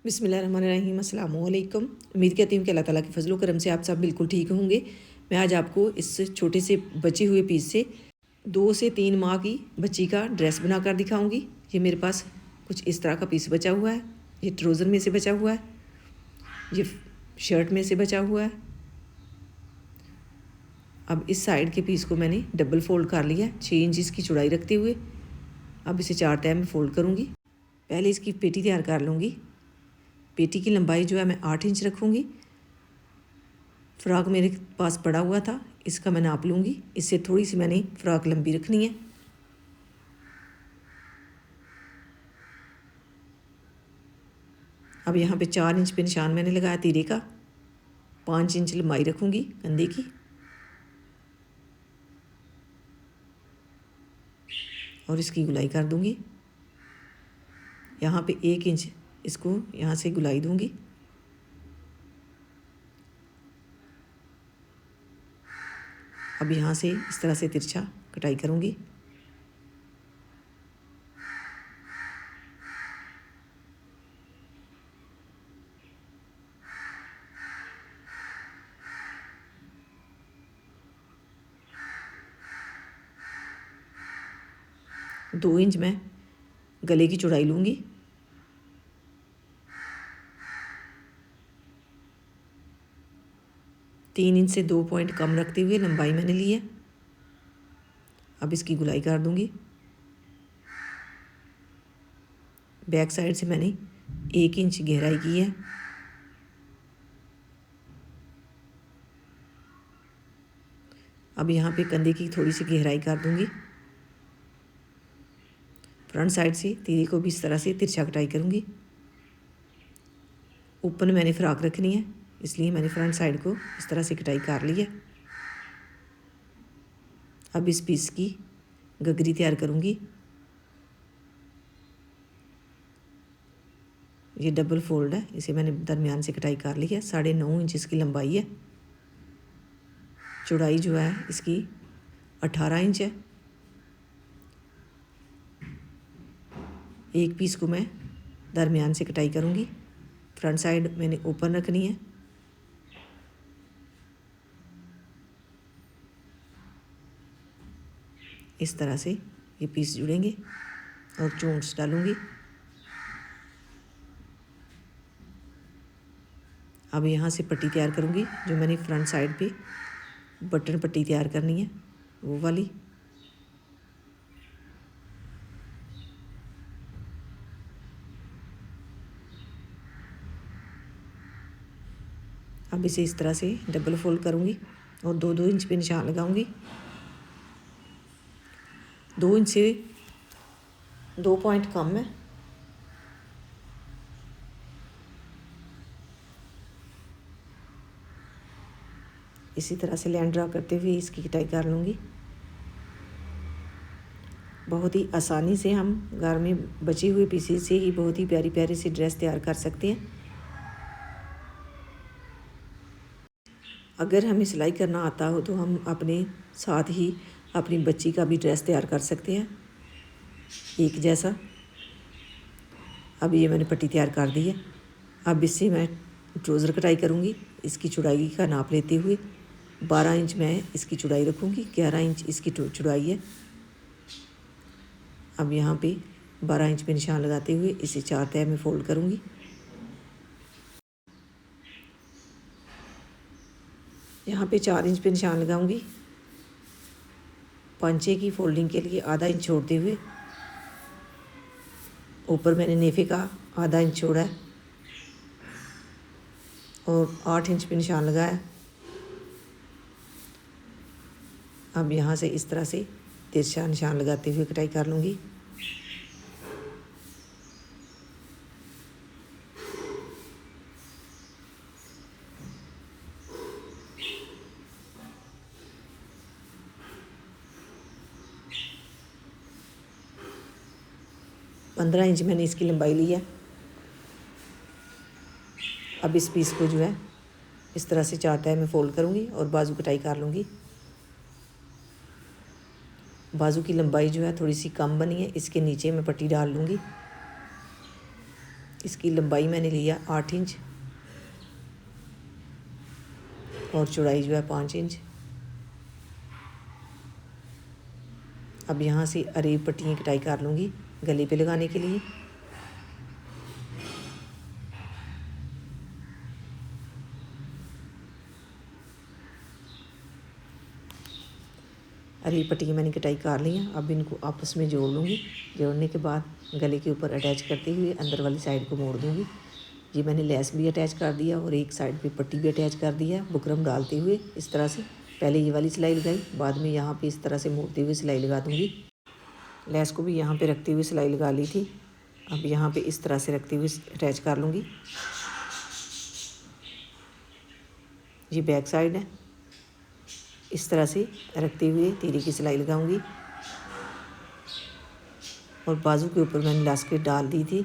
बिस्मिल्लाहिर्रहमानिर्रहीम अस्सलाम वालेकुम। उम्मीद करती हूँ कि अल्लाह ताला के फजलो करम से आप सब बिल्कुल ठीक होंगे। मैं आज आपको इस छोटे से बचे हुए पीस से 2 से 3 माह की बच्ची का ड्रेस बनाकर दिखाऊंगी। ये मेरे पास कुछ इस तरह का पीस बचा हुआ है। ये ट्राउज़र में से बचा हुआ है, ये शर्ट में से बचा हुआ है। अब इस साइड के पीस को मैंने डबल फोल्ड कर लिया 6 इंच इसकी चौड़ाई रखते हुए। अब इसे 4 तह में फोल्ड करूँगी। पहले इसकी पेटी तैयार कर लूँगी। पेटी की लंबाई जो है मैं 8 इंच रखूँगी। फ़्रॉक मेरे पास पड़ा हुआ था, इसका मैं नाप लूँगी। इससे थोड़ी सी मैंने फ़्रॉक लंबी रखनी है। अब यहाँ पे 4 इंच पे निशान मैंने लगाया तीरे का। 5 इंच लंबाई रखूँगी कंधे की और इसकी गुलाई कर दूँगी। यहाँ पे 1 इंच इसको यहाँ से गुलाई दूँगी। अब यहाँ से इस तरह से तिरछा कटाई करूँगी। दो इंच मैं गले की चौड़ाई लूँगी। तीन इंच से 2 पॉइंट कम रखते हुए लंबाई मैंने ली है। अब इसकी गुलाई कर दूँगी। बैक साइड से मैंने 1 इंच गहराई की है। अब यहाँ पे कंधे की थोड़ी सी गहराई कर दूँगी। फ्रंट साइड से तीरे को भी इस तरह से तिरछा कटाई करूँगी। ऊपर मैंने फ़्रॉक रखनी है, इसलिए मैंने फ्रंट साइड को इस तरह से कटाई कर ली है। अब इस पीस की गगरी तैयार करूँगी। ये डबल फोल्ड है, इसे मैंने दरमियान से कटाई कर ली है। 9.5 इंच इसकी लंबाई है। चौड़ाई जो है इसकी 18 इंच है। एक पीस को मैं दरमियान से कटाई करूँगी। फ्रंट साइड मैंने ओपन रखनी है। इस तरह से ये पीस जुड़ेंगे और चोंच डालूँगी। अब यहाँ से पट्टी तैयार करूँगी, जो मैंने फ्रंट साइड पे बटन पट्टी तैयार करनी है वो वाली। अब इसे इस तरह से डबल फोल्ड करूँगी और 2-2 इंच पे निशान लगाऊँगी। 2 इंच से 2 पॉइंट कम है। इसी तरह से लाइन ड्रा करते हुए इसकी कटाई कर लूँगी। बहुत ही आसानी से हम घर में बचे हुए पीसेस से ही बहुत ही प्यारी प्यारी सी ड्रेस तैयार कर सकते हैं। अगर हमें सिलाई करना आता हो तो हम अपने साथ ही अपनी बच्ची का भी ड्रेस तैयार कर सकते हैं एक जैसा। अब ये मैंने पट्टी तैयार कर दी है। अब इससे मैं ट्राउज़र कटाई करूँगी। इसकी चौड़ाई का नाप लेते हुए 12 इंच मैं इसकी चौड़ाई रखूँगी, 11 इंच इसकी चौड़ाई है। अब यहाँ पे 12 इंच पे निशान लगाते हुए इसे 4 तह में फोल्ड करूँगी। यहाँ पे 4 इंच पे निशान लगाऊंगी। पांचे की फोल्डिंग के लिए आधा इंच छोड़ते हुए ऊपर मैंने नेफे का आधा इंच छोड़ा है और 8 इंच पे निशान लगाया। अब यहाँ से इस तरह से तिरछा निशान लगाते हुए कटाई कर लूँगी। पंद्रह इंच मैंने इसकी लंबाई ली है। अब इस पीस को जो है इस तरह से 4 तह में फोल्ड करूँगी और बाजू कटाई कर लूँगी। बाजू की लंबाई जो है थोड़ी सी कम बनी है, इसके नीचे मैं पट्टी डाल लूँगी। इसकी लंबाई मैंने लिया 8 इंच और चौड़ाई जो है 5 इंच। अब यहाँ से अरेब पट्टियाँ कटाई कर लूँगी गले पे लगाने के लिए। अरेब पट्टियाँ मैंने कटाई कर ली हैं। अब इनको आपस में जोड़ लूँगी। जोड़ने के बाद गले के ऊपर अटैच करते हुए अंदर वाली साइड को मोड़ दूँगी। ये मैंने लेस भी अटैच कर दिया और एक साइड पे पट्टी भी अटैच कर दिया बुकरम डालते हुए। इस तरह से पहले ये वाली सिलाई लगाई, बाद में यहाँ पे इस तरह से मोड़ते हुए सिलाई लगा दूँगी। लेस को भी यहाँ पे रखते हुए सिलाई लगा ली थी। अब यहाँ पे इस तरह से रखते हुए अटैच कर लूँगी। ये बैक साइड है। इस तरह से रखते हुए तीरे की सिलाई लगाऊंगी और बाजू के ऊपर मैंने इलास्टिक डाल दी थी।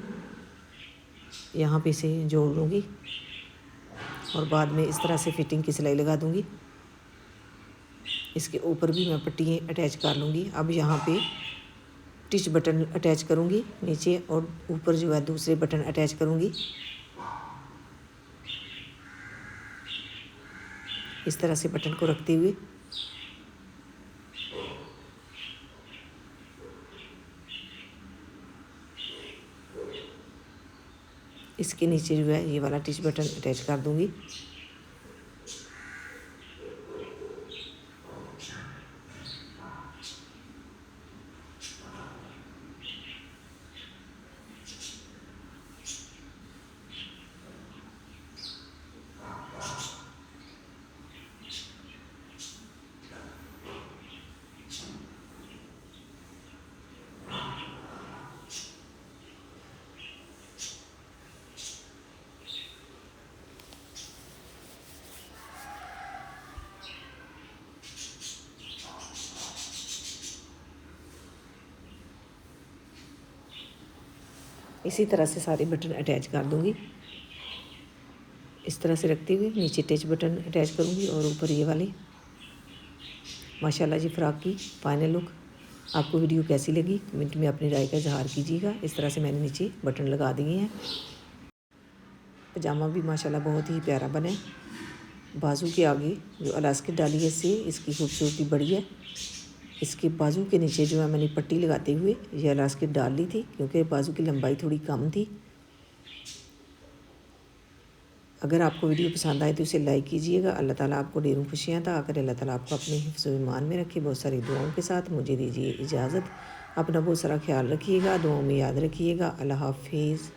यहाँ पे इसे जोड़ लूँगी और बाद में इस तरह से फिटिंग की सिलाई लगा दूँगी। इसके ऊपर भी मैं पट्टियाँ अटैच कर लूँगी। अब यहाँ पे टिच बटन अटैच करूँगी नीचे और ऊपर जो है दूसरे बटन अटैच करूँगी। इस तरह से बटन को रखते हुए इसके नीचे जो है ये वाला टिच बटन अटैच कर दूँगी। इसी तरह से सारे बटन अटैच कर दूँगी। इस तरह से रखते हुए नीचे टच बटन अटैच करूँगी और ऊपर ये वाले। माशाल्लाह जी फ्रॉक की फाइनल लुक। आपको वीडियो कैसी लगी कमेंट में अपनी राय का इजहार कीजिएगा। इस तरह से मैंने नीचे बटन लगा दिए हैं। पजामा भी माशाल्लाह बहुत ही प्यारा बना है। बाजू के आगे जो इलास्टिक डाली है इससे इसकी खूबसूरती बढ़ी है। इसके बाजू के नीचे जो है मैंने पट्टी लगाते हुए ये इलास्टिक डाल ली थी क्योंकि बाजू की लंबाई थोड़ी कम थी। अगर आपको वीडियो पसंद आए तो इसे लाइक कीजिएगा। अल्लाह ताला आपको ढेरों खुशियाँ अता करें। अल्लाह ताला आपको अपने हिफ्ज़ व ईमान में रखे। बहुत सारी दुआओं के साथ मुझे दीजिए इजाज़त। अपना बहुत सारा ख्याल रखिएगा, दुआओं में याद रखिएगा। अल्लाह हाफ़िज़।